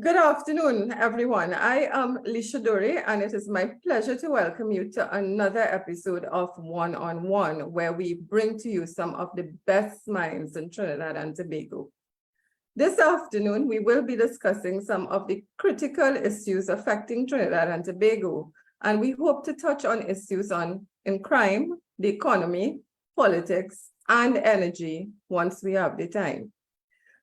Good afternoon, everyone. I am 𝗖𝗍𝗶𝘁𝗶𝘁, and it is my pleasure to welcome you to another episode of One on One, where we bring to you some of the best minds in Trinidad and Tobago. This afternoon, we will be discussing some of the critical issues affecting Trinidad and Tobago, and we hope to touch on issues in crime, the economy, politics, and energy once we have the time.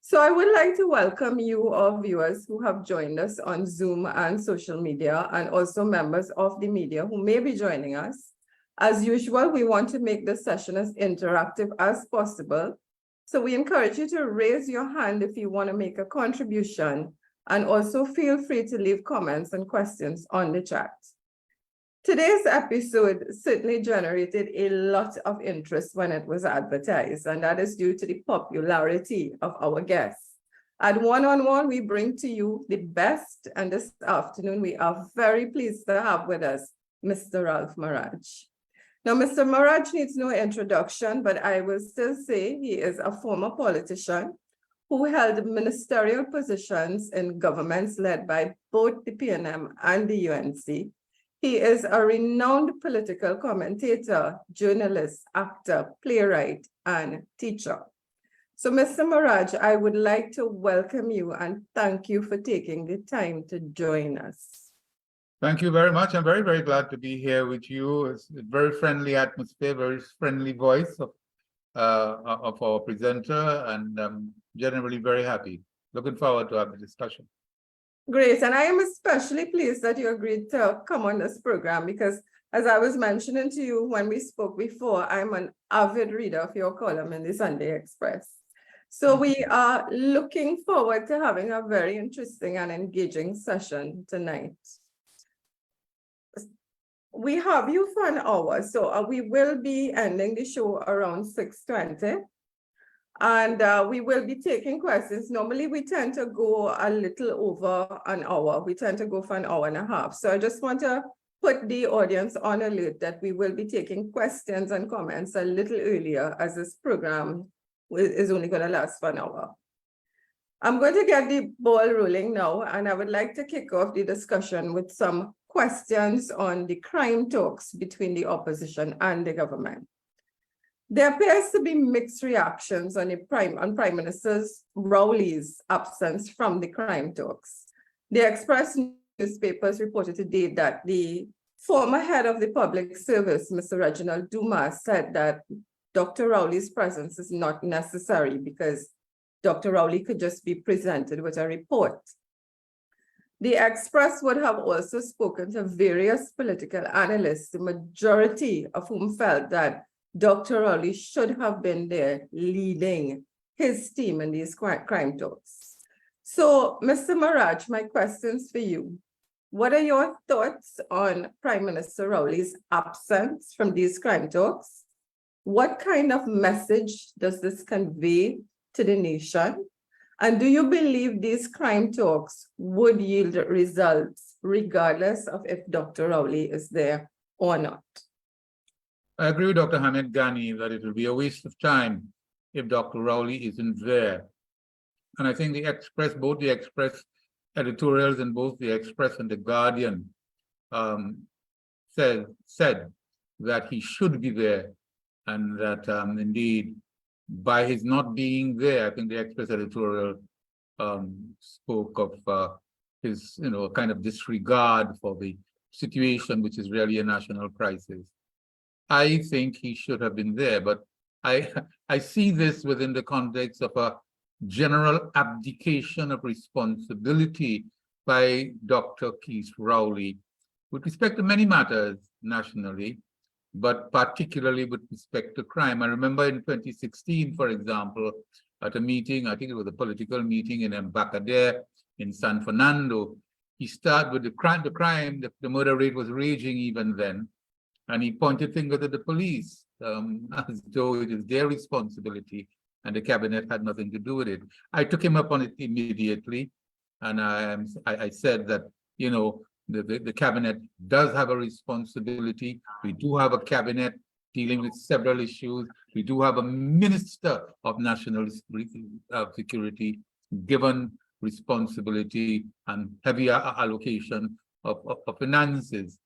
So I would like to welcome you, our viewers who have joined us on Zoom and social media, and also members of the media who may be joining us. As usual, we want to make this session as interactive as possible. So we encourage you to raise your hand if you want to make a contribution, and also feel free to leave comments and questions on the chat. Today's episode certainly generated a lot of interest when it was advertised, and that is due to the popularity of our guests. At One on One, we bring to you the best, and this afternoon we are very pleased to have with us Mr. 𝗖𝗿𝗶𝗁𝗋. Now, Mr. 𝗖𝗿𝗋 needs no introduction, but I will still say he is a former politician who held ministerial positions in governments led by both the PNM and the UNC. He is a renowned political commentator, journalist, actor, playwright, and teacher. So, Mr. 𝗖𝗿𝗶𝗁𝗋, I would like to welcome you and thank you for taking the time to join us. Thank you very much. I'm very, very glad to be here with you. It's a very friendly atmosphere, very friendly voice of our presenter, and I'm generally very happy. Looking forward to having the discussion. Great, and I am especially pleased that you agreed to come on this program because, as I was mentioning to you when we spoke before, I'm an avid reader of your column in the Sunday Express. So we are looking forward to having a very interesting and engaging session tonight. We have you for an hour, so we will be ending the show around 6:20. And we will be taking questions. Normally, we tend to go a little over an hour. We tend to go for an hour and a half. So I just want to put the audience on alert that we will be taking questions and comments a little earlier, as this program is only going to last for an hour. I'm going to get the ball rolling now, and I would like to kick off the discussion with some questions on the crime talks between the opposition and the government. There appears to be mixed reactions on Prime Minister Rowley's absence from the crime talks. The Express newspapers reported today that the former head of the public service, Mr. Reginald Dumas, said that Dr. Rowley's presence is not necessary because Dr. Rowley could just be presented with a report. The Express would have also spoken to various political analysts, the majority of whom felt that Dr. Rowley should have been there leading his team in these crime talks. So, Mr. 𝗖𝗿𝗏𝗁𝗋, my questions for you. What are your thoughts on Prime Minister Rowley's absence from these crime talks? What kind of message does this convey to the nation? And do you believe these crime talks would yield results regardless of if Dr. Rowley is there or not? I agree with Dr. Hamid Ghani that it will be a waste of time if Dr. Rowley isn't there. And I think the Express, both the Express editorials and both the Express and the Guardian said that he should be there, and that indeed by his not being there, I think the Express editorial spoke of his kind of disregard for the situation, which is really a national crisis. I think he should have been there, but I see this within the context of a general abdication of responsibility by Dr. Keith Rowley with respect to many matters nationally, but particularly with respect to crime. I remember in 2016, for example, at a meeting, I think it was a political meeting in 𝗥𝗹𝗶𝘁𝗶 in San Fernando, he started with the murder rate was raging even then. And he pointed fingers at the police as though it is their responsibility and the cabinet had nothing to do with it. I took him up on it immediately, and I said that, the cabinet does have a responsibility. We do have a cabinet dealing with several issues. We do have a minister of national security, given responsibility and heavy allocation of finances.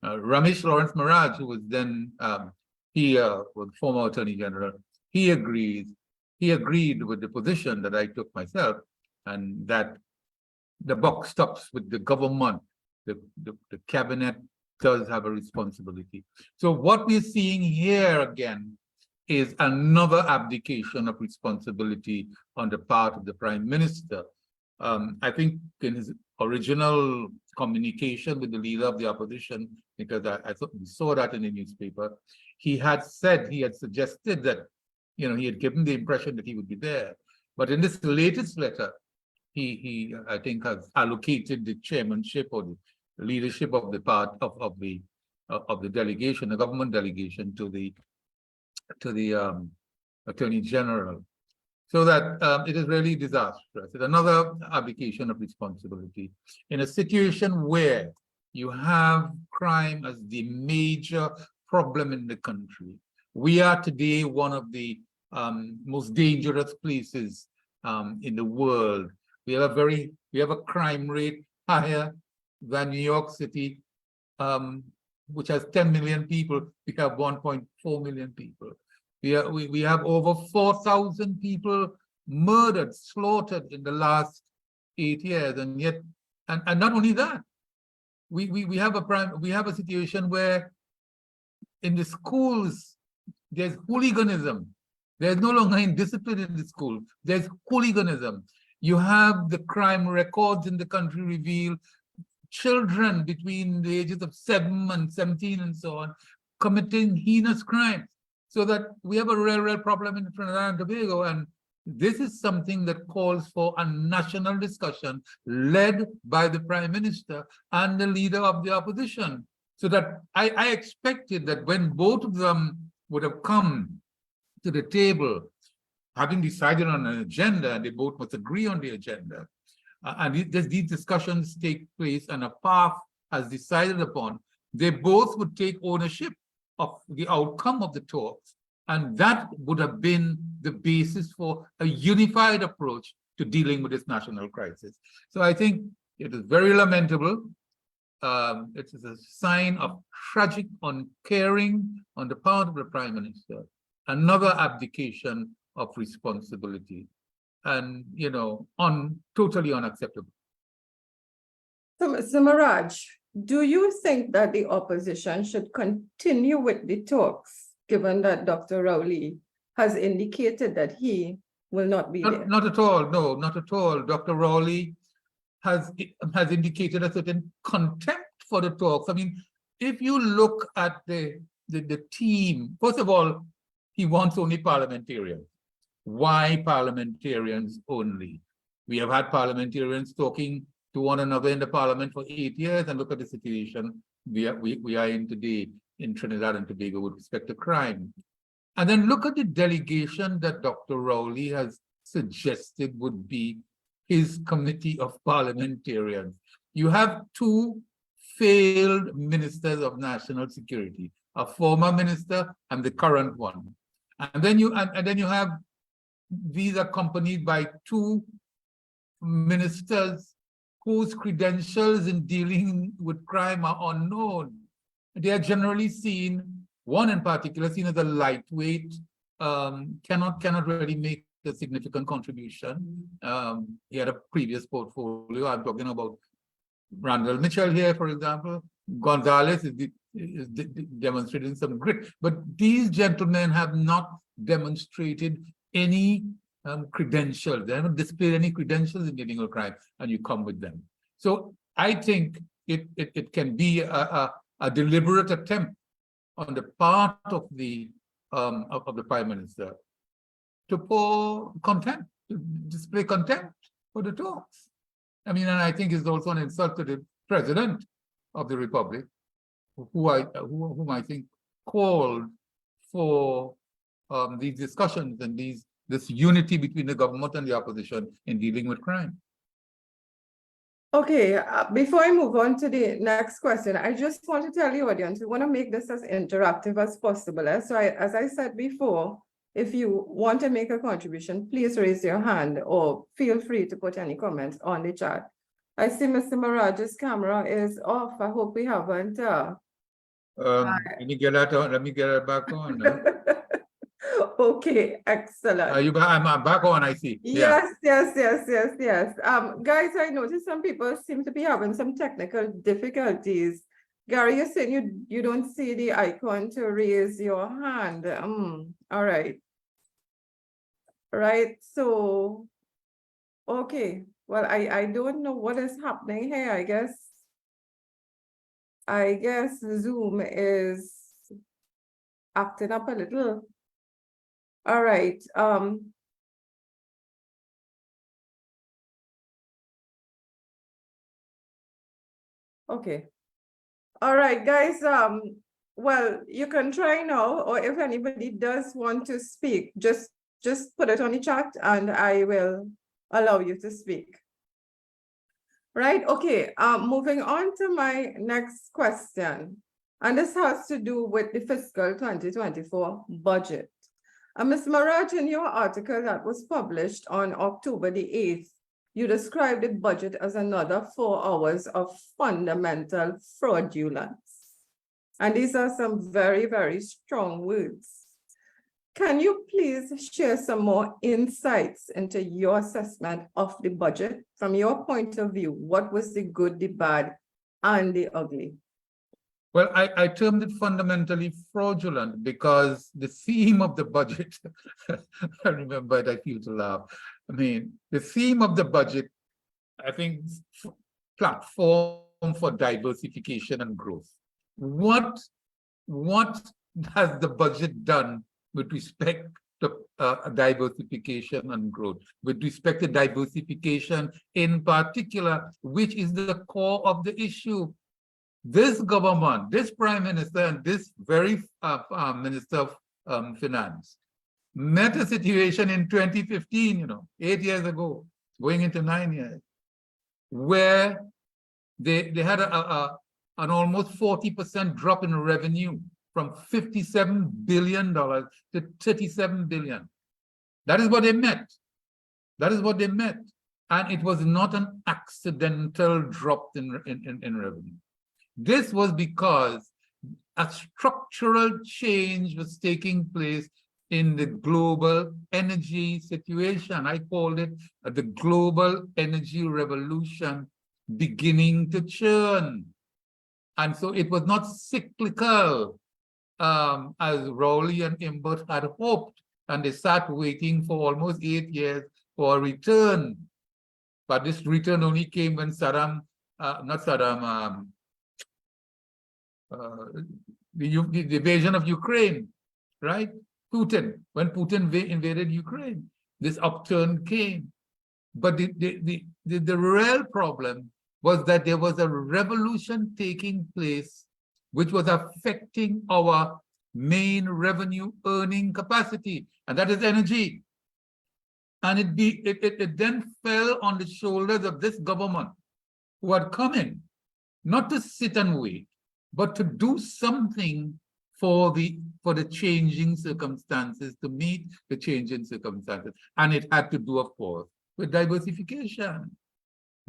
Ramesh Lawrence Maharaj, who was then was former Attorney General, he agreed with the position that I took myself, and that the buck stops with the government. The cabinet does have a responsibility. So what we're seeing here again is another abdication of responsibility on the part of the Prime Minister. I think in his original communication with the leader of the opposition, because I thought we saw that in the newspaper, he had suggested that, he had given the impression that he would be there. But in this latest letter, he I think has allocated the chairmanship or the leadership of the part of the delegation, the government delegation, to the Attorney General. So that it is really disastrous. It's another abdication of responsibility in a situation where you have crime as the major problem in the country. We are today one of the most dangerous places in the world. We have a crime rate higher than New York City, which has 10 million people. We have 1.4 million people. We have over 4,000 people murdered, slaughtered in the last 8 years, and yet, and not only that, we have a situation where in the schools there's hooliganism. There's no longer indiscipline in the school. There's hooliganism. You have the crime records in the country reveal children between the ages of 7 and 17 and so on committing heinous crimes. So that we have a real problem in Trinidad and Tobago, and this is something that calls for a national discussion led by the Prime Minister and the leader of the opposition. So that I expected that when both of them would have come to the table, having decided on an agenda, and they both must agree on the agenda, and these discussions take place and a path as decided upon, they both would take ownership of the outcome of the talks, and that would have been the basis for a unified approach to dealing with this national crisis. So I think it is very lamentable. It is a sign of tragic uncaring on the part of the Prime Minister, another abdication of responsibility, and totally unacceptable. So Maharaj, do you think that the opposition should continue with the talks, given that Dr. Rowley has indicated that he will not be there? Not at all. No, not at all. Dr. Rowley has indicated a certain contempt for the talks. I mean, if you look at the team, first of all, he wants only parliamentarians. Why parliamentarians only? We have had parliamentarians talking to one another in the parliament for 8 years, and look at the situation we are in today in Trinidad and Tobago with respect to crime. And then look at the delegation that Dr. Rowley has suggested would be his committee of parliamentarians. You have 2 failed ministers of national security, a former minister and the current one. And then you have these accompanied by 2 ministers whose credentials in dealing with crime are unknown. They are generally seen, one in particular, seen as a lightweight, cannot really make a significant contribution. He had a previous portfolio. I'm talking about Randall Mitchell here, for example. Gonzalez is demonstrating some grit, but these gentlemen have not demonstrated any credentials. They haven't displayed any credentials in dealing with crime, and you come with them. So I think it can be a deliberate attempt on the part of the Prime Minister to pour contempt, to display contempt for the talks. I mean, and I think it's also an insult to the President of the Republic, whom I think called for these discussions and this unity between the government and the opposition in dealing with crime. Okay, before I move on to the next question, I just want to tell the audience, we want to make this as interactive as possible. So as I said before, If you want to make a contribution, please raise your hand or feel free to put any comments on the chat. I see Mr. Maraj's camera is off. I hope we haven't. Let me get that on. Let me get it back on. Okay, excellent. Are you back? I'm back on, I see. Yes. Guys, I noticed some people seem to be having some technical difficulties. Gary, you're saying you don't see the icon to raise your hand. All right. Right, so, okay. Well, I don't know what is happening here. I guess Zoom is acting up a little. All right. Okay. All right, guys. Well, you can try now, or if anybody does want to speak, just put it on the chat and I will allow you to speak. Right, okay, moving on to my next question. And this has to do with the fiscal 2024 budget. Ms. Maraj, in your article that was published on October the 8th, you described the budget as another 4 hours of fundamental fraudulence. And these are some very, very strong words. Can you please share some more insights into your assessment of the budget? From your point of view, what was the good, the bad, and the ugly? Well, I termed it fundamentally fraudulent because the theme of the budget, I remember it, I feel to laugh. I mean, the theme of the budget, I think, platform for diversification and growth. What has the budget done with respect to diversification and growth, with respect to diversification in particular, which is the core of the issue? This government, this prime minister, and this very minister of finance met a situation in 2015, 8 years ago, going into 9 years, where they had an almost 40% drop in revenue from $57 billion to $37 billion. That is what they met. That is what they met. And it was not an accidental drop in revenue. This was because a structural change was taking place in the global energy situation. I called it the global energy revolution beginning to churn. And so it was not cyclical, as Rowley and 𝗖𝗿𝗶 had hoped, and they sat waiting for almost 8 years for a return. But this return only came when the invasion of Ukraine, right? When Putin invaded Ukraine, this upturn came. But the real problem was that there was a revolution taking place which was affecting our main revenue earning capacity, and that is energy. And it then fell on the shoulders of this government, who had come in not to sit and wait, but to do something for the changing circumstances, to meet the changing circumstances. And it had to do, of course, with diversification.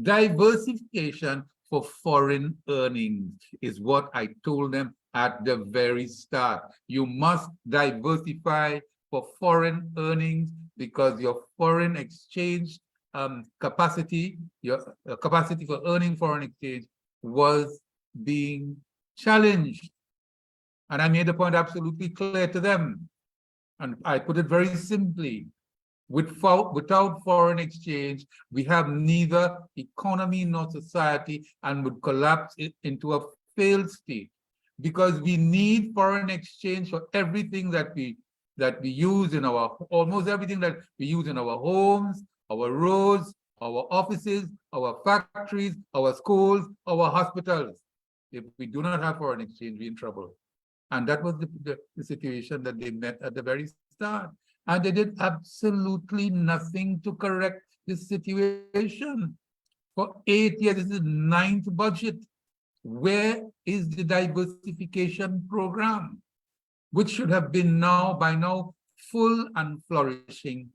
Diversification for foreign earnings is what I told them at the very start. You must diversify for foreign earnings because your foreign exchange capacity, your capacity for earning foreign exchange was being challenged. And I made the point absolutely clear to them. And I put it very simply. Without foreign exchange, we have neither economy nor society, and would collapse it into a failed state, because we need foreign exchange for everything that we use in almost everything that we use in our homes, our roads, our offices, our factories, our schools, our hospitals. If we do not have foreign exchange, we're in trouble. And that was the situation that they met at the very start. And they did absolutely nothing to correct this situation. For 8 years, this is the 9th budget. Where is the diversification program, which should have been by now full and flourishing.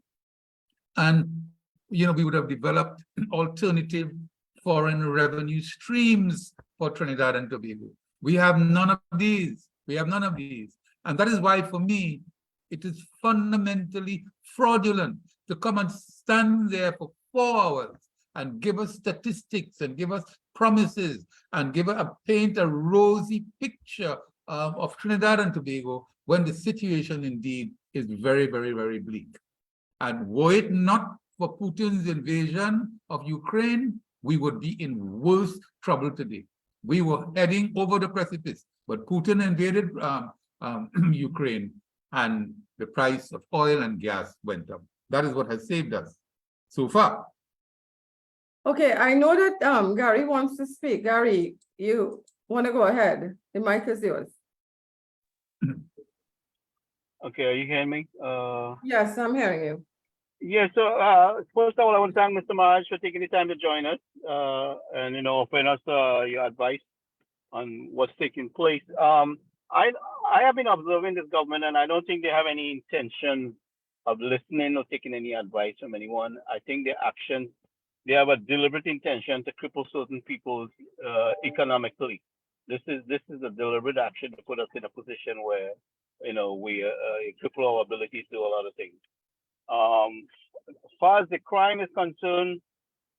And, we would have developed alternative foreign revenue streams for Trinidad and Tobago. We have none of these. We have none of these. And that is why, for me, it is fundamentally fraudulent to come and stand there for 4 hours and give us statistics and give us promises and paint a rosy picture of Trinidad and Tobago when the situation indeed is very, very, very bleak. And were it not for Putin's invasion of Ukraine, we would be in worse trouble today. We were heading over the precipice, but Putin invaded Ukraine, and the price of oil and gas went up. That is what has saved us so far. Okay, I know that Gary wants to speak. Gary, you want to go ahead? The mic is yours. Okay, are you hearing me? Yes, I'm hearing you. Yeah, so first of all, I want to thank Mr. Maharaj for taking the time to join us and offering us your advice on what's taking place. I have been observing this government, and I don't think they have any intention of listening or taking any advice from anyone. I think their actions, they have a deliberate intention to cripple certain people economically. This is a deliberate action to put us in a position where we cripple our ability to do a lot of things. As far as the crime is concerned,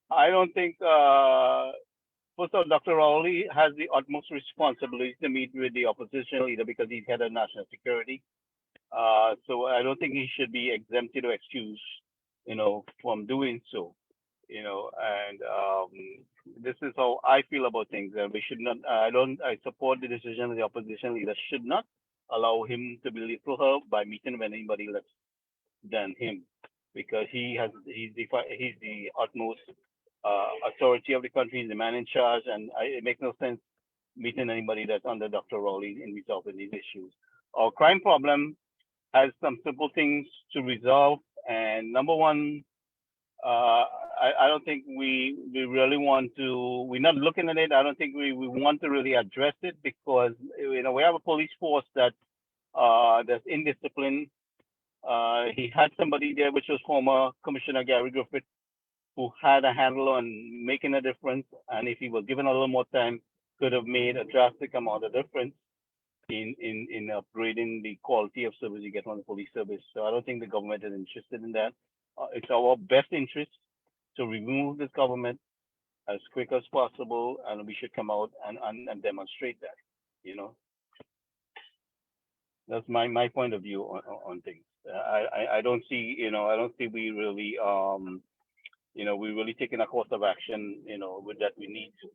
I don't think, first of all, Dr. Rowley has the utmost responsibility to meet with the opposition leader because he's head of national security. So I don't think he should be exempted or excused, from doing so. And this is how I feel about things. And we should not. I support the decision of the opposition leader should not allow him to be lethal by meeting with anybody less than him, because he's the utmost authority of the country, he's the man in charge, and it makes no sense meeting anybody that's under Dr. Rowley in resolving these issues. Our crime problem has some simple things to resolve, and number one, I don't think we really want to. We're not looking at it. I don't think we want to really address it because we have a police force that's indisciplined. He had somebody there, which was former Commissioner Gary Griffith, who had a handle on making a difference, and if he was given a little more time, could have made a drastic amount of difference in upgrading the quality of service you get from the police service. So I don't think the government is interested in that. It's our best interest to remove this government as quick as possible, and we should come out and demonstrate that. That's my point of view on things. I don't see, we really, we really taking a course of action, with that we need to.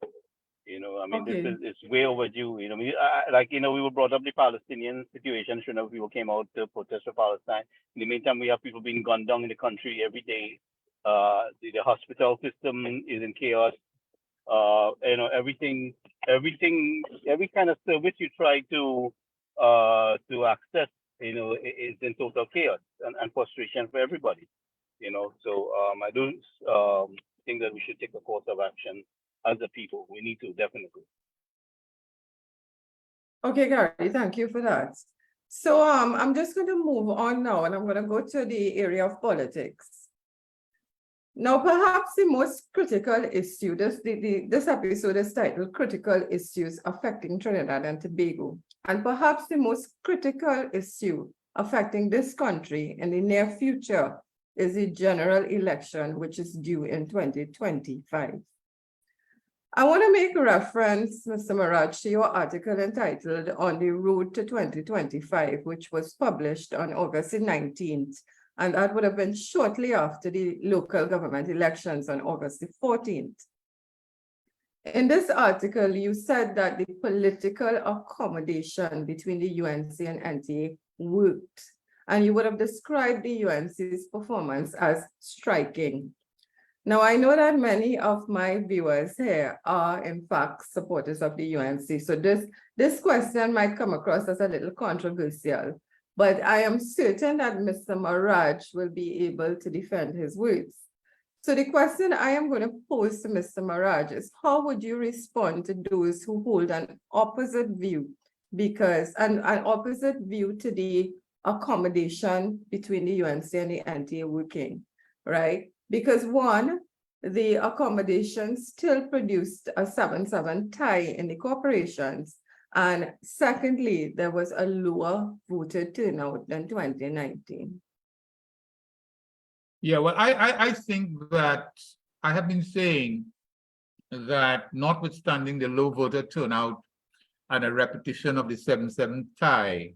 Okay. This is way overdue. We were brought up the Palestinian situation. People came out to protest for Palestine. In the meantime, we have people being gunned down in the country every day. The hospital system is in chaos. Every kind of service you try to access, is in total chaos and frustration for everybody. So I don't think that we should take a course of action as a people. We need to, definitely. Okay, Gary, thank you for that. So I'm just going to move on now, and I'm going to go to the area of politics. Now, perhaps the most critical issue, this episode is titled Critical Issues Affecting Trinidad and Tobago. And perhaps the most critical issue affecting this country in the near future is the general election, which is due in 2025. I want to make reference, Mr. Maharaj, to your article entitled On the Road to 2025, which was published on August the 19th, and that would have been shortly after the local government elections on August the 14th. In this article, you said that the political accommodation between the UNC and NTA worked, and you would have described the UNC's performance as striking. Now, I know that many of my viewers here are, in fact, supporters of the UNC. So this question might come across as a little controversial, but I am certain that Mr. Maharaj will be able to defend his words. So the question I am going to pose to Mr. Maharaj is, how would you respond to those who hold an opposite view? Because an opposite view to the accommodation between the UNC and the NTA working, right? Because one, the accommodation still produced a 7-7 tie in the corporations. And secondly, there was a lower voter turnout than 2019. Yeah, well, I think that I have been saying that notwithstanding the low voter turnout and a repetition of the 7-7 tie,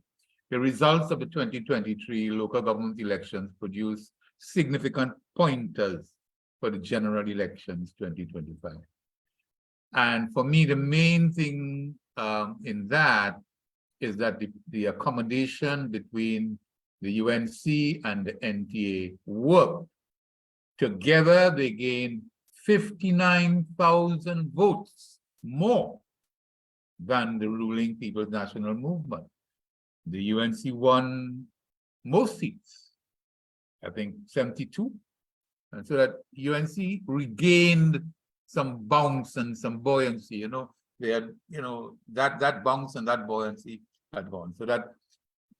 the results of the 2023 local government elections produced significant pointers for the general elections 2025. And for me, the main thing in that is that the accommodation between the UNC and the NTA worked. Together, they gained 59,000 votes more than the ruling People's National Movement. The UNC won most seats, I think 72. And so that UNC regained some bounce and some buoyancy, they had, that bounce and that buoyancy had gone. So that,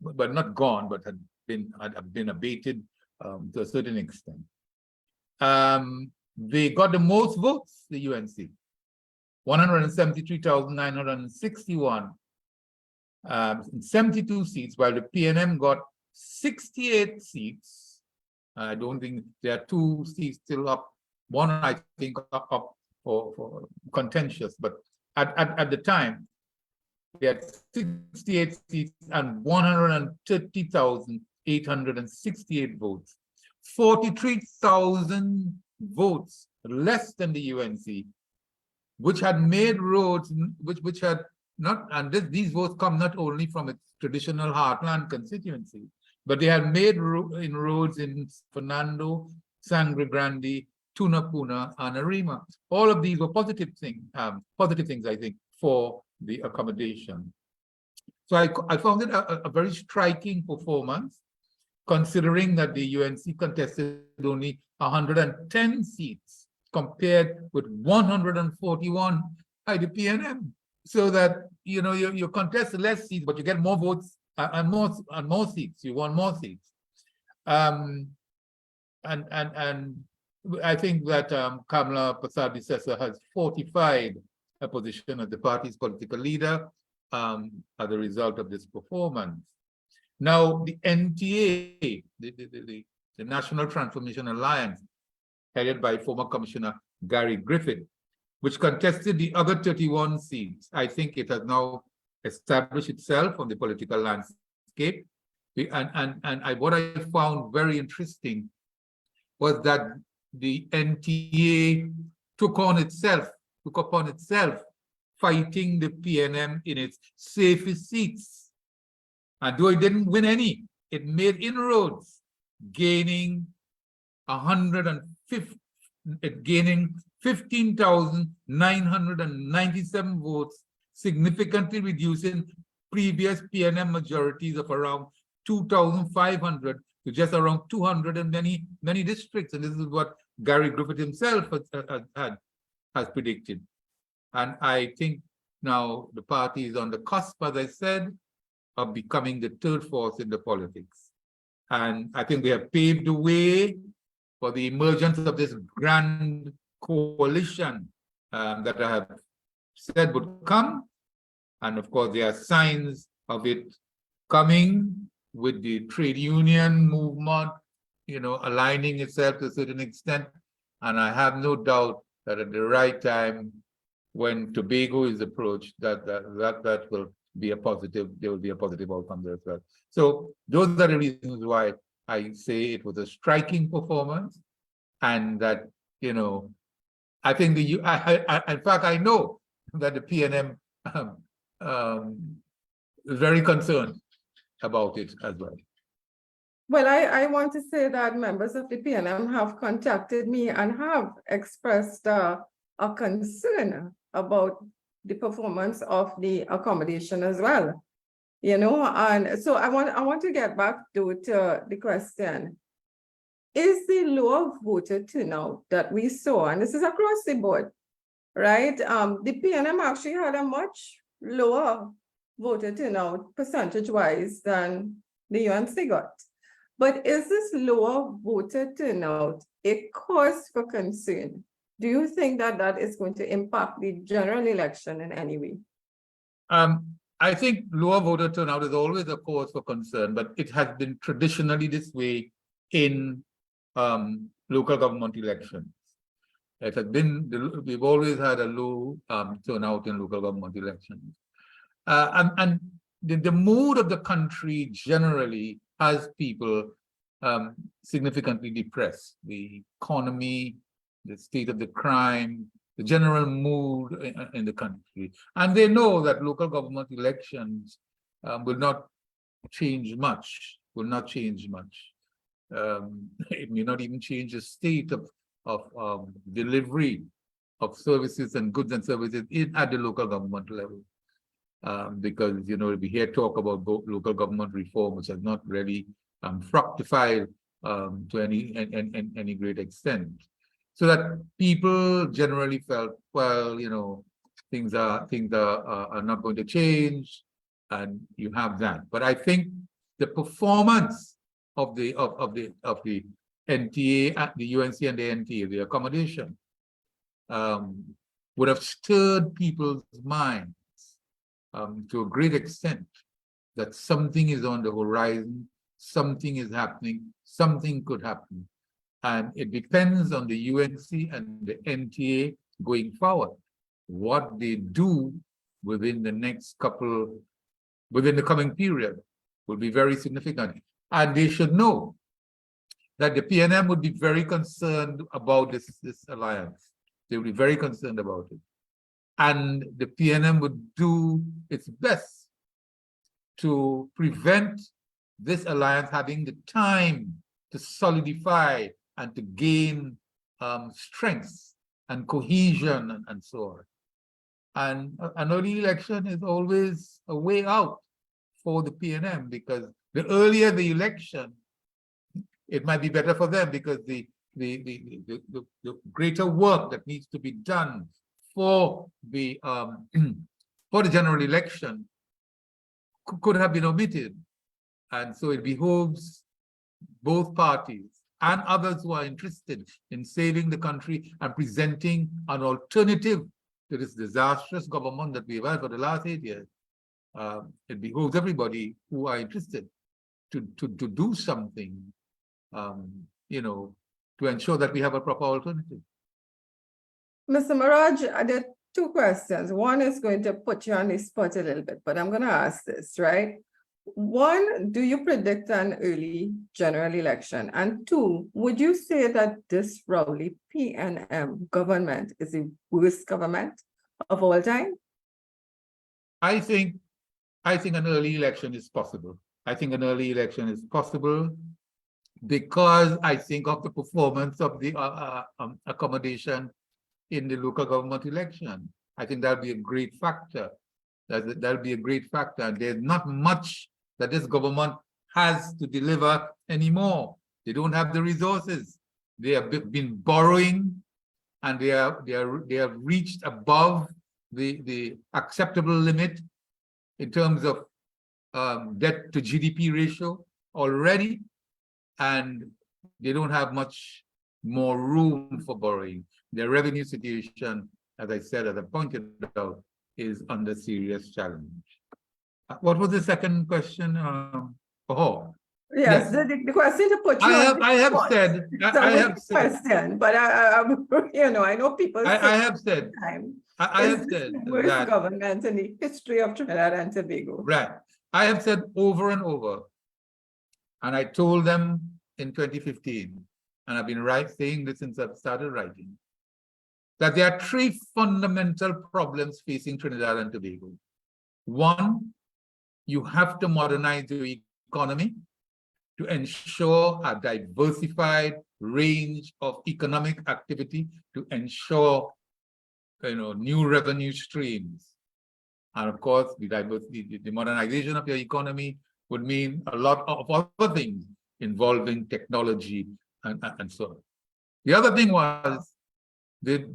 but not gone, but had been abated to a certain extent. They got the most votes, the UNC, 173,961, 72 seats, while the PNM got 68 seats. I don't think there are 2 seats still up. One, I think, up for contentious, but at the time, they had 68 seats and 130,868 votes. 43,000 votes less than the UNC, which had made roads, which had not, and these votes come not only from its traditional heartland constituency, but they had made inroads in Fernando, Sangre Grande, Tunapuna, and Arima. All of these were positive things, I think, for the accommodation. So I found it a very striking performance, considering that the UNC contested only 110 seats compared with 141 by the PNM. So that, you contest less seats, but you get more votes and more seats. You want more seats. And I think that 𝗥𝗹𝗶-𝗁𝗂 has fortified a position as the party's political leader as a result of this performance. Now, the NTA, the National Transformation Alliance, headed by former Commissioner Gary Griffith, which contested the other 31 seats, I think it has now established itself on the political landscape. What I found very interesting was that the NTA took upon itself fighting the PNM in its safest seats. And though it didn't win any, it made inroads, gaining 15,997 votes, significantly reducing previous PNM majorities of around 2,500 to just around 200 in many districts. And this is what Gary Griffith himself has predicted. And I think now the party is on the cusp, as I said, of becoming the third force in the politics. And I think they have paved the way for the emergence of this grand coalition that I have said would come. And of course, there are signs of it coming with the trade union movement, aligning itself to a certain extent. And I have no doubt that at the right time, when Tobago is approached, that will be a positive, there will be a positive outcome there as well. So those are the reasons why I say it was a striking performance, and that, I think in fact, I know that the PNM is very concerned about it as well. Well, I want to say that members of the PNM have contacted me and have expressed a concern about the performance of the accommodation as well. And so I want to get back to the question. Is the lower voter turnout that we saw, and this is across the board, right? The PNM actually had a much lower voter turnout percentage-wise than the UNC got. But is this lower voter turnout a cause for concern? Do you think that that is going to impact the general election in any way? I think lower voter turnout is always a cause for concern, but it has been traditionally this way in local government elections. It has been, we've always had a low turnout in local government elections. And the mood of the country generally has people significantly depressed. The economy, the state of the crime, the general mood in the country. And they know that local government elections will not change much, It may not even change the state of delivery of services and goods and services at the local government level. Because, we hear talk about local government reform, which has not really fructified to any great extent. So that people generally felt, well, things are not going to change, and you have that. But I think the performance of the NTA, the UNC and the NTA, the accommodation, would have stirred people's minds to a great extent that something is on the horizon, something is happening, something could happen. And it depends on the UNC and the NTA going forward. What they do within the coming period will be very significant. And they should know that the PNM would be very concerned about this alliance. They would be very concerned about it. And the PNM would do its best to prevent this alliance having the time to solidify and to gain strength and cohesion and so on. And an early election is always a way out for the PNM, because the earlier the election, it might be better for them, because the greater work that needs to be done for the general election could have been omitted. And so it behoves both parties and others who are interested in saving the country and presenting an alternative to this disastrous government that we've had for the last 8 years. It behoves everybody who are interested to do something, to ensure that we have a proper alternative. Mr. Maraj, there are two questions. One is going to put you on the spot a little bit, but I'm going to ask this, right? One, do you predict an early general election? And two, would you say that this Rowley PNM government is the worst government of all time? I think an early election is possible. I think an early election is possible because I think of the performance of the accommodation in the local government election. I think that'll be a great factor. That'll be a great factor. And there's not much that this government has to deliver anymore. They don't have the resources. They have been borrowing, and they have reached above the acceptable limit in terms of debt to GDP ratio already, and they don't have much more room for borrowing. Their revenue situation, as I said, as I pointed out, is under serious challenge. What was the second question? Yes, the question to put you on I have said, question, but I know people. I have said worst government in the history of Trinidad and Tobago. Right. I have said over and over, and I told them in 2015, and I've been saying this since I've started writing, that there are three fundamental problems facing Trinidad and Tobago. One, you have to modernize your economy to ensure a diversified range of economic activity, to ensure new revenue streams. And of course, the modernization of your economy would mean a lot of other things involving technology and so on. The other thing was the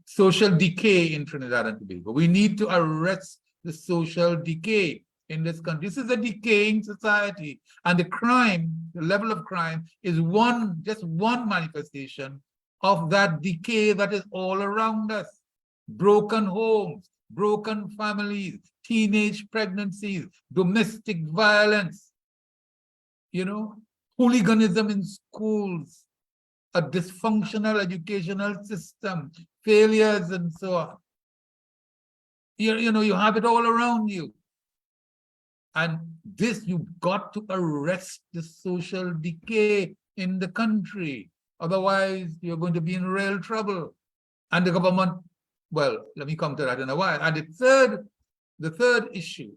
social decay in Trinidad and Tobago. We need to arrest the social decay in this country. This is a decaying society. And the crime, the level of crime is just one manifestation of that decay that is all around us. Broken homes, broken families, teenage pregnancies, domestic violence, hooliganism in schools, a dysfunctional educational system, failures and so on. You have it all around you. And you've got to arrest the social decay in the country. Otherwise, you're going to be in real trouble. And the government, well, let me come to that in a while. And the third issue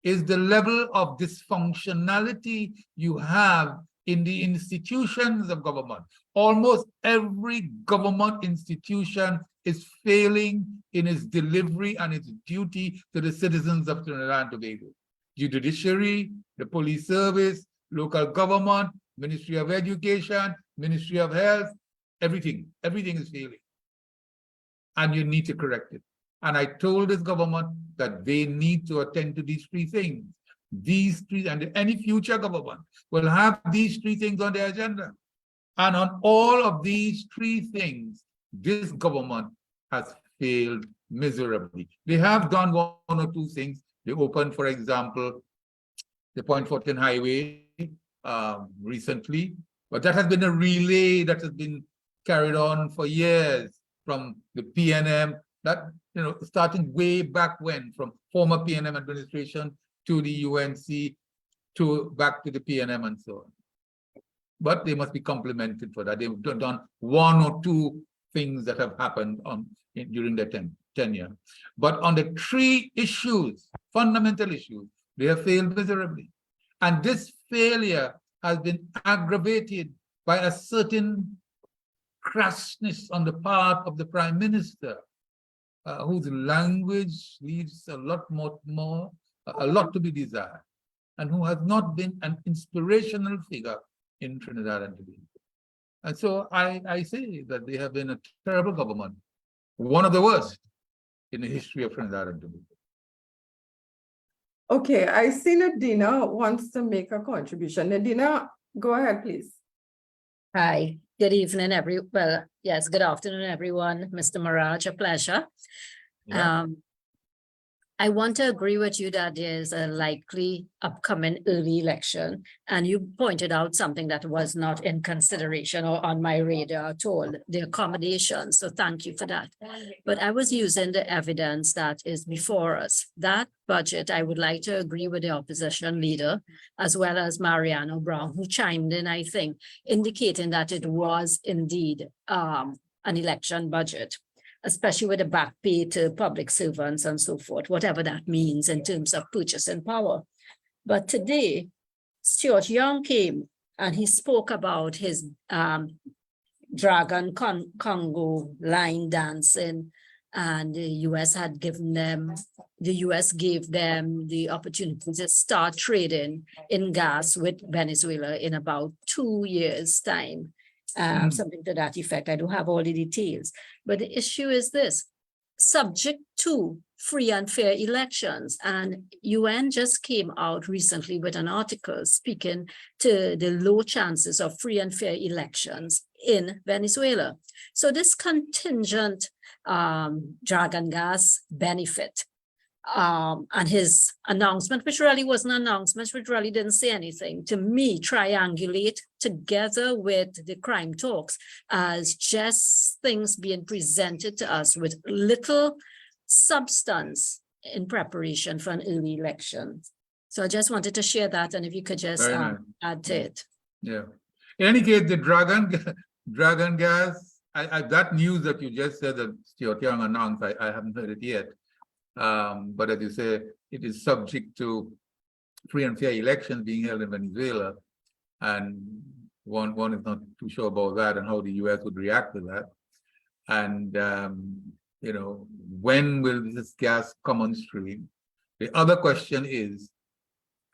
is the level of dysfunctionality you have in the institutions of government. Almost every government institution is failing in its delivery and its duty to the citizens of Trinidad and Tobago. The judiciary, the police service, local government, Ministry of Education, Ministry of Health, everything is failing. And you need to correct it. And I told this government that they need to attend to these three things. These three, and any future government will have these three things on their agenda. And on all of these three things, this government has failed miserably. They have done one or two things. They opened, for example, the Point 14 highway recently, but that has been a relay that has been carried on for years from the PNM, that, starting way back when, from former PNM administration to the UNC, back to the PNM and so on. But they must be complimented for that. They've done one or two things that have happened during their tenure. But on the three issues, fundamental issues, they have failed miserably. And this failure has been aggravated by a certain crassness on the part of the Prime Minister, whose language leaves a lot to be desired, and who has not been an inspirational figure in Trinidad and Tobago. And so I say that they have been a terrible government, one of the worst in the history of Trinidad and Tobago. Okay, I see Nadina wants to make a contribution. Nadina, go ahead, please. Hi, good evening, good afternoon, everyone. Mr. Maraj, a pleasure. Yeah. I want to agree with you that there's a likely upcoming early election, and you pointed out something that was not in consideration or on my radar at all, the accommodation. So thank you for that. But I was using the evidence that is before us. That budget, I would like to agree with the opposition leader, as well as Mariano Brown, who chimed in, I think, indicating that it was indeed an election budget, especially with the back pay to public servants and so forth, whatever that means in terms of purchasing power. But today, Stuart Young came and he spoke about his Dragon Congo line dancing, and the US gave them the opportunity to start trading in gas with Venezuela in about 2 years' time. Something to that effect. I don't have all the details, but the issue is this: subject to free and fair elections. And UN just came out recently with an article speaking to the low chances of free and fair elections in Venezuela. So this contingent dragon gas benefit and his announcement, which really wasn't an announcement, which really didn't say anything, to me, triangulate together with the crime talks as just things being presented to us with little substance in preparation for an early election. So I just wanted to share that, and if you could just add to it. Yeah. In any case, the dragon gas, that news that you just said that Stuart Young announced, I haven't heard it yet. But as you say, it is subject to free and fair elections being held in Venezuela. And one is not too sure about that and how the US would react to that. And, when will this gas come on stream? The other question is,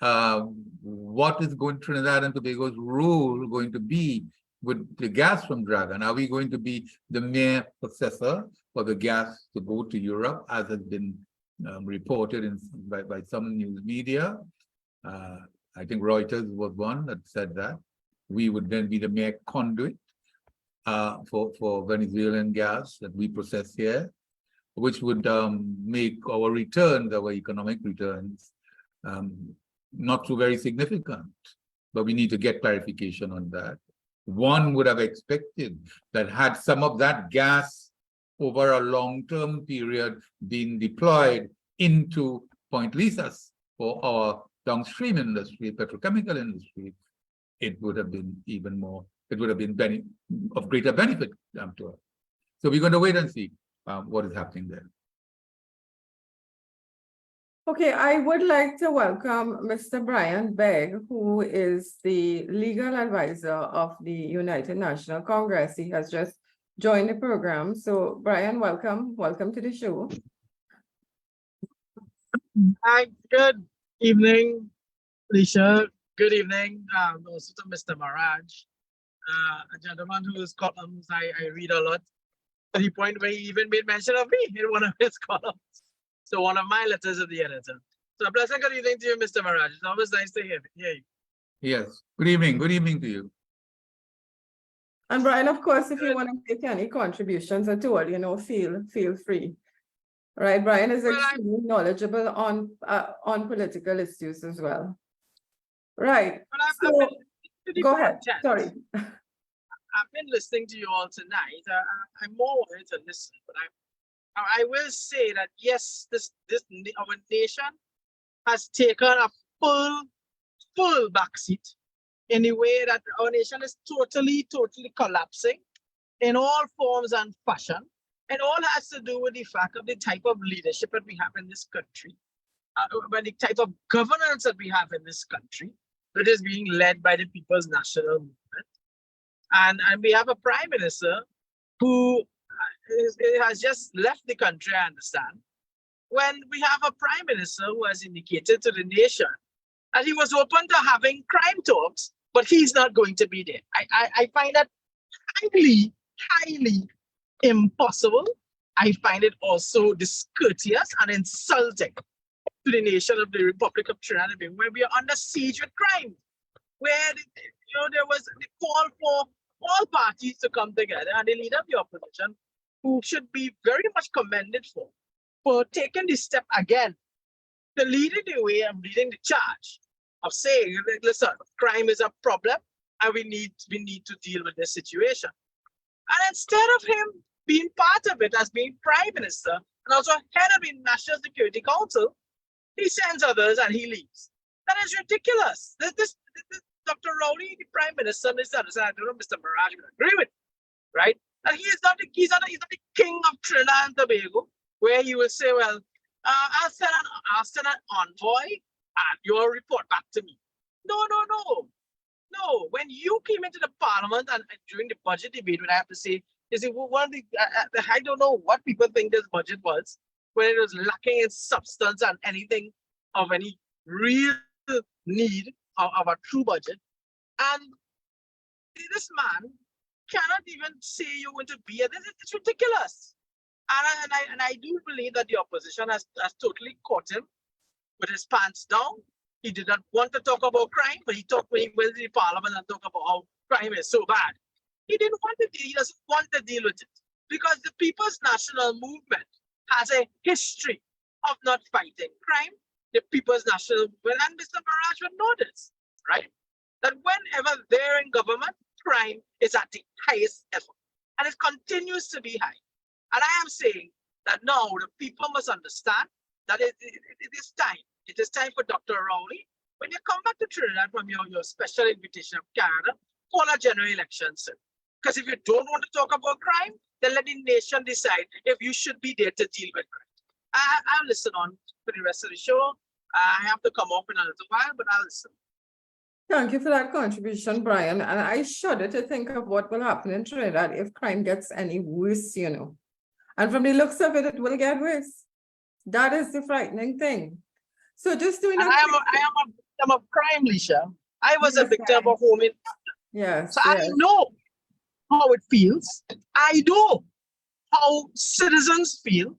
what is Trinidad and Tobago's role going to be with the gas from Dragon? Are we going to be the mere processor for the gas to go to Europe, as has been reported by some news media. I think Reuters was one that said that we would then be the mere conduit for Venezuelan gas that we process here, which would make our returns, our economic returns, not so very significant. But we need to get clarification on that. One would have expected that had some of that gas over a long-term period been deployed into Point Lisas for our downstream industry, petrochemical industry, it would have been even more, it would have been of greater benefit to us. So we're going to wait and see what is happening there. Okay, I would like to welcome Mr. Brian Begg, who is the legal advisor of the United National Congress. He has just joined the program. So Brian, welcome. Welcome to the show. Hi, good evening, Alicia. Good evening, also to Mr. Maharaj, a gentleman whose columns I read a lot, to the point where he even made mention of me in one of his columns. So one of my letters of the editor. So a pleasant good evening to you, Mr. Maharaj. It's always nice to hear you. Yes, good evening to you. And Brian, of course, if you want to make any contributions at all, you know, feel free. Right, Brian is extremely knowledgeable on political issues as well. Right. So, go ahead. Sorry. I've been listening to you all tonight. I'm more wanting to listen, but I will say that yes, our nation has taken a full backseat in a way that our nation is totally collapsing in all forms and fashion. It all has to do with the fact of the type of leadership that we have in this country, but the type of governance that we have in this country that is being led by the People's National Movement. And we have a prime minister who has just left the country, I understand, when we have a prime minister who has indicated to the nation that he was open to having crime talks, but he's not going to be there. I find that highly impossible. I find it also discourteous and insulting to the nation of the Republic of Trinidad and Tobago, where we are under siege with crime, where there was the call for all parties to come together, and the leader of the opposition, who should be very much commended for taking this step again to lead the way and leading the charge of saying, listen, crime is a problem and we need to deal with this situation. And instead of him being part of it as being prime minister and also head of the National Security Council, he sends others and he leaves. That is ridiculous. This Dr. Rowley, the prime minister, I don't know, Mr. Maharaj would agree with, right? And he's not the king of Trinidad and Tobago, where he will say, well, I'll send an envoy and you'll report back to me. No. When you came into the parliament and during the budget debate, when I have to say, one of the, I don't know what people think this budget was, when it was lacking in substance and anything of any real need of a true budget. And this man cannot even say you're going to be here. It's ridiculous. And I do believe that the opposition has totally caught him with his pants down. He did not want to talk about crime, but he talked when he went to the parliament and talked about how crime is so bad. He didn't want to deal, he doesn't want to deal with it because the People's National Movement has a history of not fighting crime. The People's National Movement, and Mr. Maharaj would know this, right? That whenever they're in government, crime is at the highest ever. And it continues to be high. And I am saying that now the people must understand that it is time. It is time for Dr. Rowley, when you come back to Trinidad from your special invitation of Canada, call a general election, sir. Because if you don't want to talk about crime, then let the nation decide if you should be there to deal with crime. I'll listen on for the rest of the show. I have to come up in a little while, but I'll listen. Thank you for that contribution, Brian. And I shudder to think of what will happen in Trinidad if crime gets any worse, you know. And from the looks of it, it will get worse. That is the frightening thing. So just doing I am a victim of crime, Lisha. I was a victim of home in. Yes. So I know how it feels. I know how citizens feel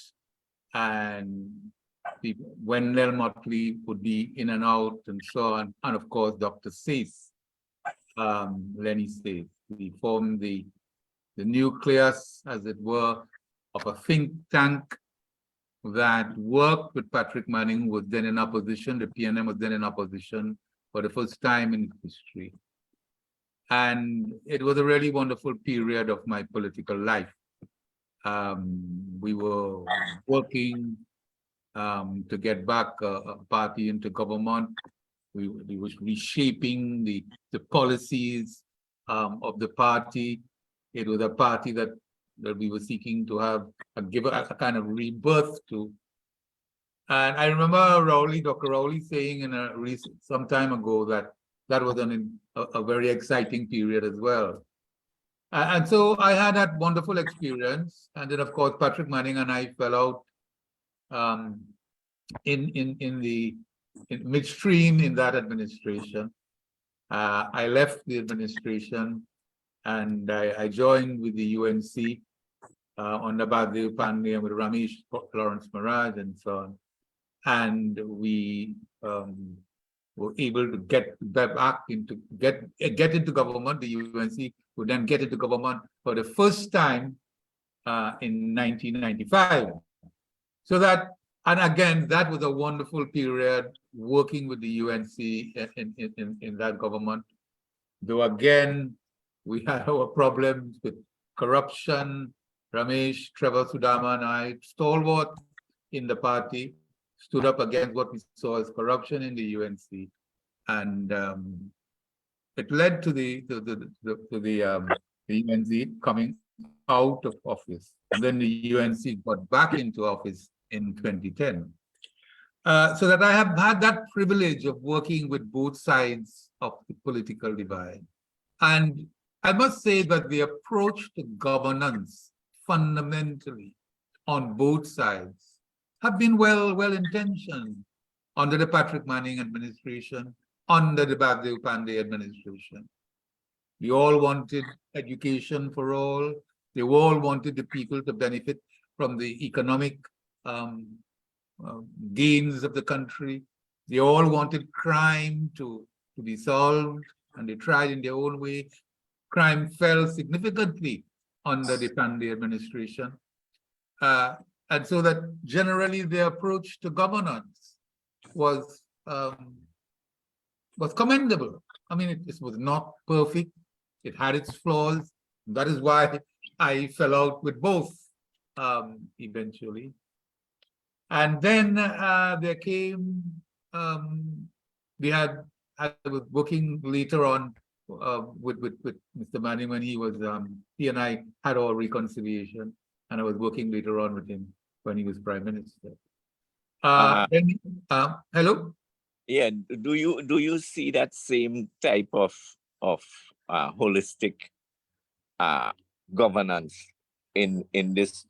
and when 𝗟𝗏 would be in and out and so on, and of course Dr. 𝗖𝗍, Lenny 𝗖𝗍. We formed the nucleus, as it were, of a think tank that worked with Patrick Manning, who was then in opposition. The PNM was then in opposition for the first time in history. And it was a really wonderful period of my political life. We were working to get back a party into government. We were reshaping the policies of the party. It was a party that we were seeking to have give a kind of rebirth to. And I remember Dr. Rowley saying in some time ago that was a very exciting period as well. And so I had that wonderful experience. And then of course, Patrick Manning and I fell out in midstream in that administration. I left the administration and I joined with the UNC under 𝗖𝗶𝗶 with Ramesh Lawrence Maharaj and so on. And we were able to get into government. The UNC would then get into government for the first time in 1995. So that, and again, that was a wonderful period working with the UNC in that government. Though again, we had our problems with corruption. Ramesh, Trevor Sudama and I, stalwart in the party, stood up against what we saw as corruption in the UNC. And it led to the UNC coming out of office. And then the UNC got back into office in 2010. So that I have had that privilege of working with both sides of the political divide. And I must say that the approach to governance fundamentally on both sides have been well-intentioned under the Patrick Manning administration, under the 𝗖𝗶𝗶 administration. We all wanted education for all. They all wanted the people to benefit from the economic gains of the country. They all wanted crime to be solved, and they tried in their own way. Crime fell significantly under the 𝗖𝗶𝗶 administration. And so that generally the approach to governance was was commendable. I mean, it was not perfect. It had its flaws. That is why I fell out with both eventually. And then there came, I was working later on with Mr. Manning when he was, he and I had our reconciliation, and I was working later on with him when he was Prime Minister. Hello? Yeah, do you see that same type of holistic governance in this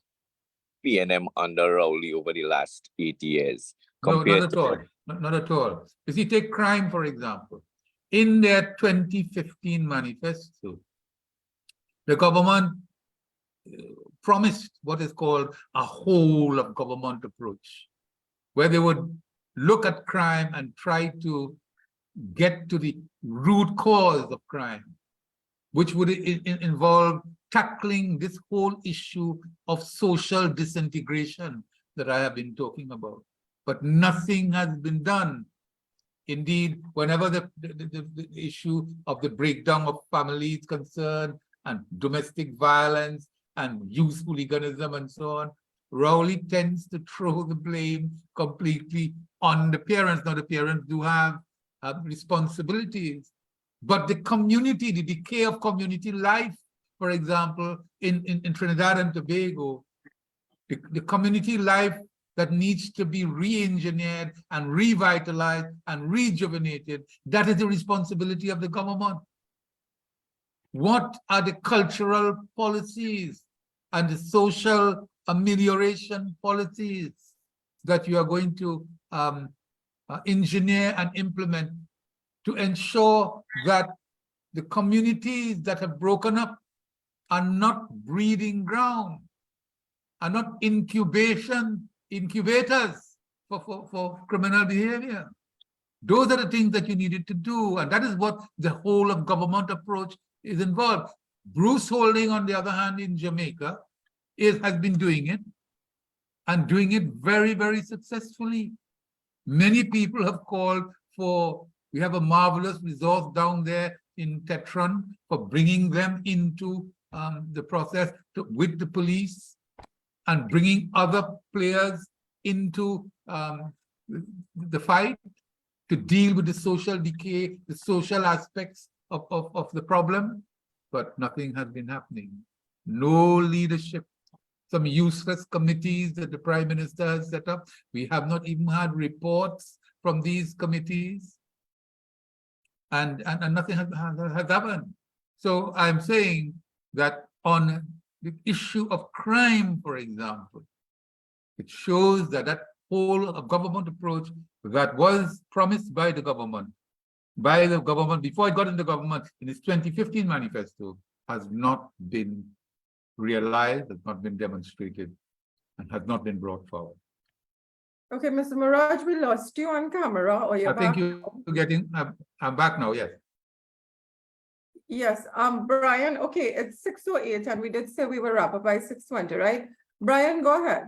PNM under Rowley over the last 8 years? No, not at all. Not at all. You see, take crime, for example. In their 2015 manifesto, the government promised what is called a whole of government approach, where they would look at crime and try to get to the root cause of crime, which would involve tackling this whole issue of social disintegration that I have been talking about. But nothing has been done. Indeed, whenever the issue of the breakdown of family is concerned, and domestic violence and youth hooliganism and so on, Rowley tends to throw the blame completely on the parents. Now, the parents do have responsibilities, but the community, the decay of community life, for example, in Trinidad and Tobago, the community life that needs to be re-engineered and revitalized and rejuvenated, that is the responsibility of the government. What are the cultural policies and the social amelioration policies that you are going to engineer and implement to ensure that the communities that have broken up are not breeding ground, are not incubators for criminal behavior? Those are the things that you needed to do, and that is what the whole of government approach is involved. Bruce Holding, on the other hand, in Jamaica, has been doing it, and doing it very, very successfully. Many people have called for, we have a marvelous resource down there in Tetron, for bringing them into the process with the police and bringing other players into the fight to deal with the social decay, the social aspects of the problem. But nothing has been happening. No leadership. Some useless committees that the Prime Minister has set up. We have not even had reports from these committees. And nothing has happened. So I'm saying that on the issue of crime, for example, it shows that that whole of government approach that was promised by the government before it got into government in its 2015 manifesto has not been realized, has not been demonstrated, and has not been brought forward. Okay, Mr. Maraj, we lost you on camera, or you're I think back? you're getting, I'm back now, yes. Yes, Brian, okay, it's 6:08 and we did say we were wrap up by 6:20, right? Brian, go ahead.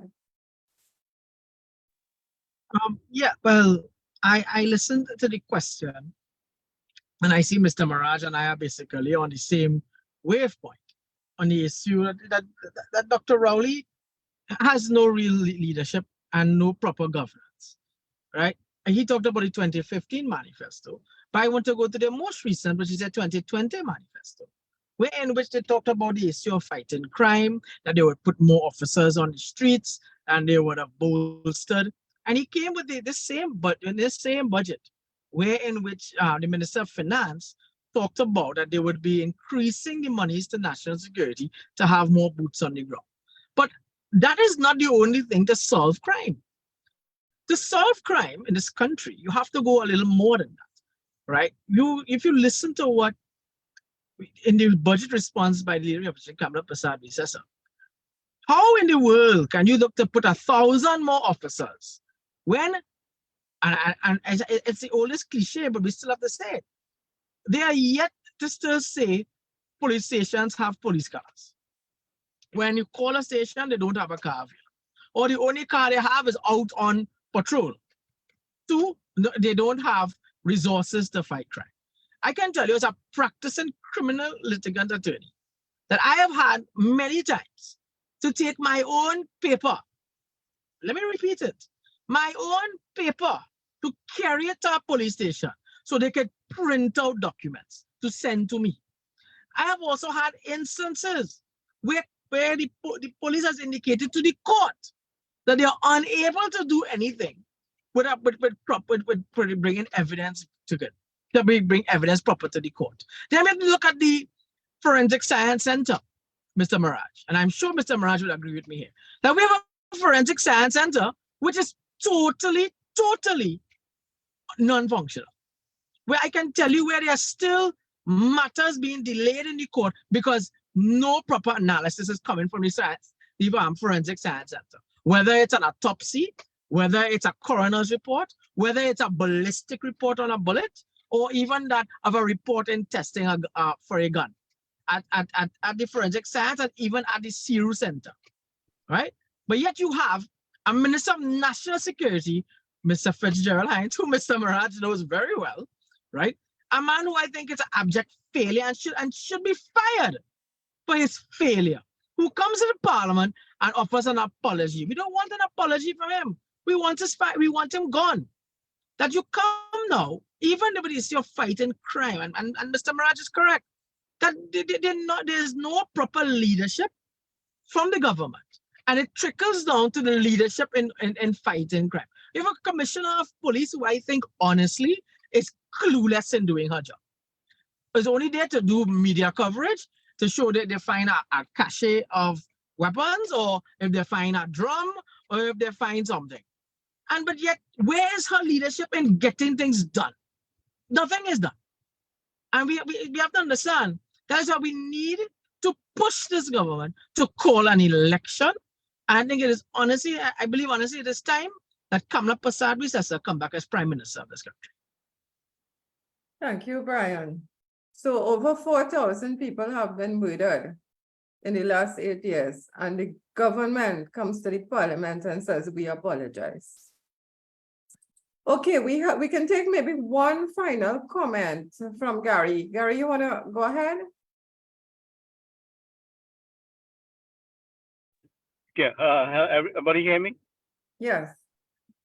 Yeah, well, I listened to the question, and I see Mr. Maraj and I are basically on the same wave point on the issue that Dr. Rowley has no real leadership and no proper governance, right? And he talked about the 2015 manifesto, but I want to go to the most recent, which is the 2020 manifesto, in which they talked about the issue of fighting crime, that they would put more officers on the streets, and they would have bolstered. And he came with this same budget, in which the Minister of Finance talked about that they would be increasing the monies to national security to have more boots on the ground. But that is not the only thing to solve crime. To solve crime in this country, you have to go a little more than that, right? If you listen to what in the budget response by the leader of 𝗥𝗹𝗶𝘁𝗶, how in the world can you look to put 1,000 more officers when, and it's the oldest cliche, but we still have to say it, they are yet to still say police stations have police cars. When you call a station, they don't have a car available, or the only car they have is out on patrol. Two, they don't have resources to fight crime. I can tell you as a practicing criminal litigant attorney that I have had many times to take my own paper. Let me repeat it. My own paper to carry it to a police station so they could print out documents to send to me. I have also had instances where the police has indicated to the court that they are unable to do anything with bringing evidence bring evidence proper to the court. Then we have to look at the Forensic Science Center, Mr. 𝗏𝑚𝑎𝑟𝑎𝑗, and I'm sure Mr. 𝗏𝑚𝑎𝑟𝑎𝑗 will agree with me here, that we have a Forensic Science Center which is totally non-functional. Where I can tell you where there are still matters being delayed in the court because no proper analysis is coming from the Forensic Science Center. Whether it's an autopsy, whether it's a coroner's report, whether it's a ballistic report on a bullet, or even that of a report in testing for a gun at the Forensic Science and even at the CIRU Center, right? But yet you have a Minister of National Security, Mr. Fitzgerald Hines, who Mr. 𝗏𝗏𝗏 knows very well, right? A man who I think is an abject failure and should be fired for his failure, who comes into Parliament and offers an apology. We don't want an apology from him. We want him gone. That you come now, even if it is your fighting crime, and Mr. 𝗏𝗏𝗏 is correct, that there's no proper leadership from the government. And it trickles down to the leadership in fighting crime. You have a commissioner of police who I think, honestly, is clueless in doing her job. Is only there to do media coverage, to show that they find a cache of weapons, or if they find a drum, or if they find something. But yet, where is her leadership in getting things done? Nothing is done. And we have to understand, that's why we need to push this government to call an election. I think it is honestly, I believe honestly it is time that Kamla Persad come back as Prime Minister of this country. Thank you, Brian. So over 4,000 people have been murdered in the last 8 years, and the government comes to the Parliament and says, we apologize. Okay, we can take maybe one final comment from Gary. Gary, you want to go ahead? Yeah, everybody hear me? Yes.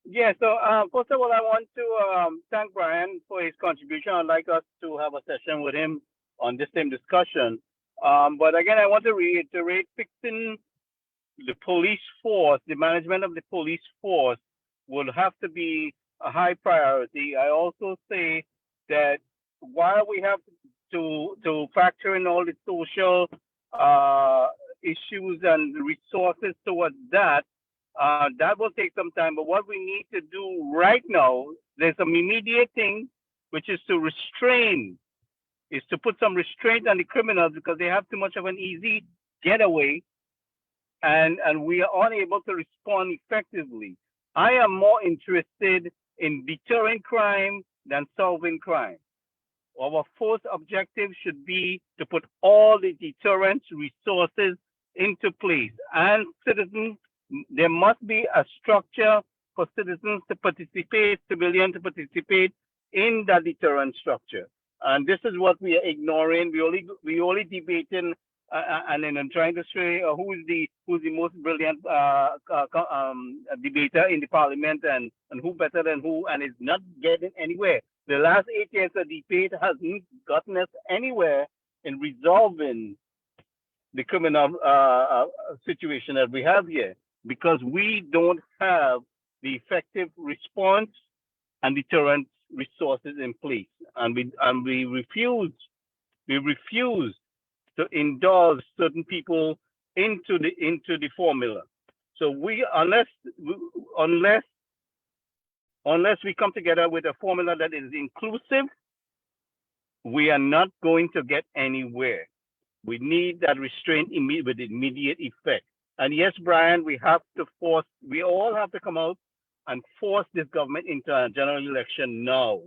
Yeah, so first of all, I want to thank Brian for his contribution. I'd like us to have a session with him on this same discussion. But again, I want to reiterate, fixing the police force, the management of the police force will have to be a high priority. I also say that while we have to factor in all the social issues and resources towards that, that will take some time. But what we need to do right now, there's some immediate thing, which is to put some restraint on the criminals because they have too much of an easy getaway, and we are unable to respond effectively. I am more interested in deterring crime than solving crime. Our first objective should be to put all the deterrence resources into place, and citizens, there must be a structure for citizens to participate, civilians to participate in that deterrent structure. And this is what we are ignoring. We only debating and then trying to say who's the most brilliant debater in the parliament and who better than who, and it's not getting anywhere. The last 8 years of debate hasn't gotten us anywhere in resolving the criminal situation that we have here, because we don't have the effective response and deterrent resources in place, and we refuse to indulge certain people into the formula. So unless we come together with a formula that is inclusive, we are not going to get anywhere. We need that restraint with immediate effect. And yes, Brian, we all have to come out and force this government into a general election now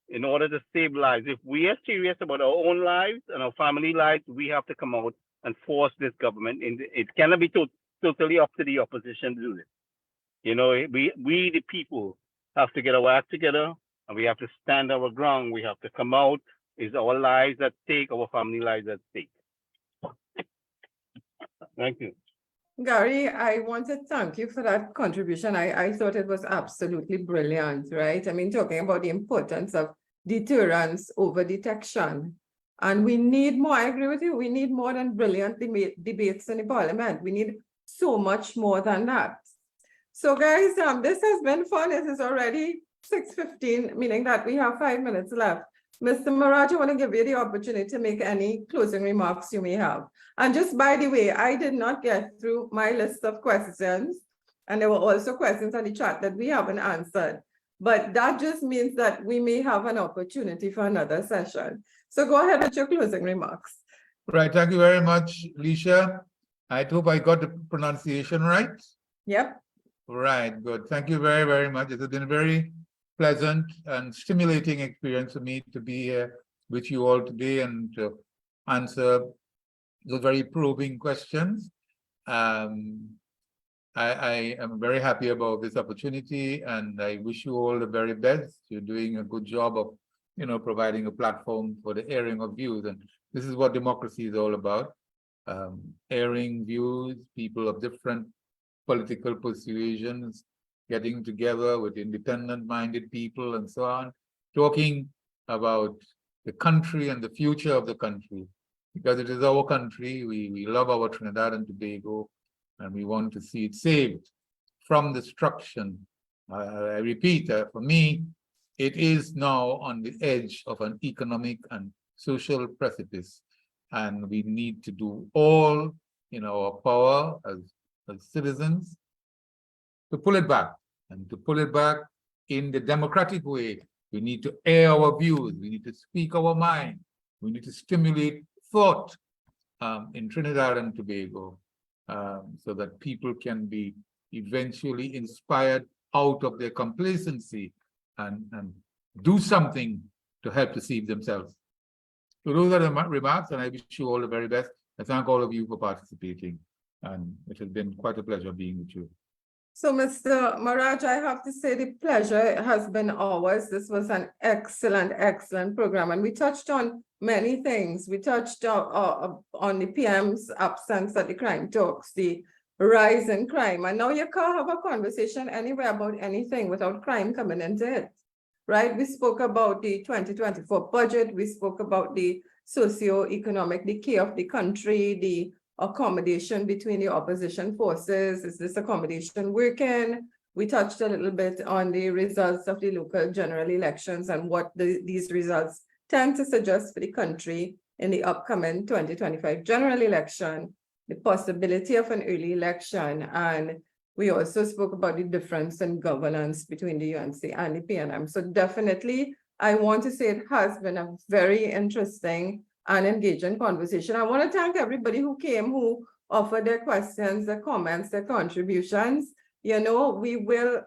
in order to save lives. If we are serious about our own lives and our family lives, we have to come out and force this government. It cannot be totally up to the opposition to do this. You know, we the people have to get our act together and we have to stand our ground. We have to come out. It's our lives at stake, our family lives at stake. Thank you. Gary, I want to thank you for that contribution. I thought it was absolutely brilliant, right? I mean, talking about the importance of deterrence over detection. And we need more, I agree with you, we need more than brilliant debates in the parliament. We need so much more than that. So guys, this has been fun. It is already 6:15, meaning that we have 5 minutes left. Mr. 𝗏𝑚𝑎𝑟𝑎𝑗, I want to give you the opportunity to make any closing remarks you may have. And just by the way, I did not get through my list of questions, and there were also questions on the chat that we haven't answered. But that just means that we may have an opportunity for another session. So go ahead with your closing remarks. Right, thank you very much, Alicia. I hope I got the pronunciation right. Yep. Right, good. Thank you very, very much. It has been a very pleasant and stimulating experience for me to be here with you all today and to answer those very probing questions. I am very happy about this opportunity, and I wish you all the very best. You're doing a good job of, providing a platform for the airing of views, and this is what democracy is all about. Airing views, people of different political persuasions, getting together with independent-minded people and so on, talking about the country and the future of the country, because it is our country. We love our Trinidad and Tobago, and we want to see it saved from destruction. I repeat, for me, it is now on the edge of an economic and social precipice, and we need to do all in our power as citizens to pull it back, and to pull it back in the democratic way. We need to air our views. We need to speak our mind. We need to stimulate thought in Trinidad and Tobago, so that people can be eventually inspired out of their complacency and do something to help deceive themselves. So those are the remarks, and I wish you all the very best. I thank all of you for participating, and it has been quite a pleasure being with you. So, Mr. 𝗏𝑚𝑎𝑟𝑎𝑗, I have to say the pleasure has been ours. This was an excellent, excellent program, and we touched on many things. We touched on the PM's absence at the crime talks, the rise in crime, and now you can't have a conversation anywhere about anything without crime coming into it, right? We spoke about the 2024 budget. We spoke about the socio-economic decay of the country, the accommodation between the opposition forces. Is this accommodation working? We touched a little bit on the results of the local general elections and what these results tend to suggest for the country in the upcoming 2025 general election, the possibility of an early election. And we also spoke about the difference in governance between the UNC and the PNM. So definitely, I want to say it has been a very interesting and engaging conversation. I want to thank everybody who came, who offered their questions, their comments, their contributions. We will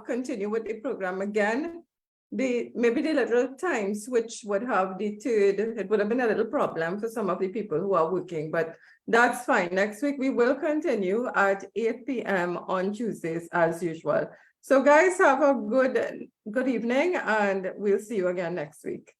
continue with the program again. Maybe the little time switch would have deterred. It would have been a little problem for some of the people who are working, but that's fine. Next week, we will continue at 8 p.m. on Tuesdays as usual. So guys, have a good evening, and we'll see you again next week.